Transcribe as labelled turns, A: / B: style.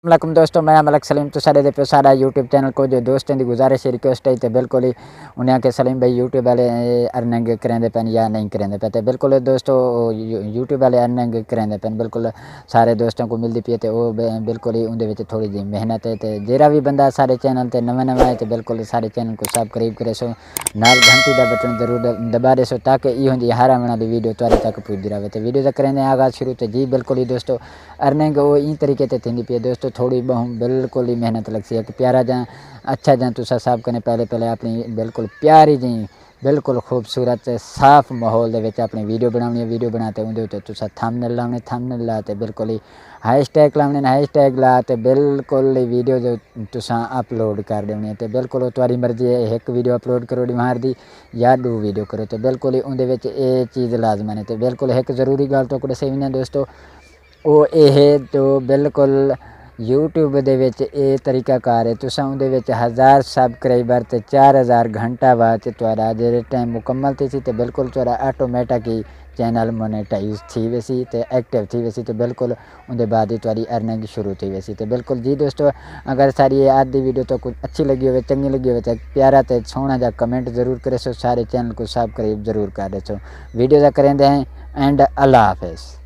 A: वालेकुम दोस्तों, मैं मलक सलीम तो सारे दे पे सारा यूट्यूब चैनल को जो दोस्तों की गुजारिश रिक्वेस्ट है तो बिल्कुल ही उन्हें आके सलीम भाई यूट्यूब वाले अर्निंग करेंदे पे या नहीं करेंदे पे तो बिल्कुल दोस्तों यूट्यूब वाले अर्निंग करेंदे पे बिल्कुल सारे दोस्तों को मिलती पी है वो बिल्कुल ही उनके विच थोड़ी जी मेहनत है तो जेरा भी बंदा सारे चैनल ते नवा नवा है तो बिल्कुल सारे चैनल को सब्सक्राइब करे सो नाल घंटी का बटन जरूर दबा दे सो ताकि इहो जी हर आने वाली वीडियो तुहारे तक पहुंचती रहे। तो वीडियो करेंदे आगाज़ शुरू तो जी बिल्कुल ही दोस्तों अर्निंग वो ई तरीके से थी पी है दोस्तों थोड़ी बहुत बिल्कुल ही मेहनत लग सी एक प्यारा जा अच्छा जा तुसा साहब कने पहले अपनी बिल्कुल प्यारी जी बिल्कुल खूबसूरत साफ माहौल दे विच अपनी वीडियो बनानी है। वीडियो बनाते उहदे उत्ते तुसा थंबनेल लाने थंबनेल लाते बिल्कुल ही हैशटैग लाने हैशटैग लाते बिल्कुल ही वीडियो जो तुसा अपलोड कर देनी है। बिल्कुल तुहारी मर्जी है एक वीडियो अपलोड करो मार दी या 2 वीडियो करो तो बिल्कुल ही उहदे विच ये चीज़ लाजमन है। तो बिल्कुल एक जरूरी गल तो दस्सी भी दोस्तों वो ये तो बिल्कुल यूट्यूब दे विच ये तरीकाकार है तुसा उहदे विच 1000 सबसक्राइबर ते 4000 घंटा बाद तुहारा जे टाइम मुकम्मल थी सी तो बिल्कुल तुहारा ऑटोमेटिक ही चैनल मोनेटाइज थी वैसी तो एक्टिव थी वैसी तो बिल्कुल उनके बाद ही तुहारी अर्निंग शुरू थी वैसी। तो बिल्कुल जी दोस्तों अगर सारी आज की वीडियो तो कुछ अच्छी लगी हो चंगी लगी हो तो प्यारा तो सोहना जा कमेंट जरूर करे सो सारे चैनल को सब्सक्राइब जरूर कर दे सो वीडियो का करेंदे हैं एंड अल्लाह हाफिज़।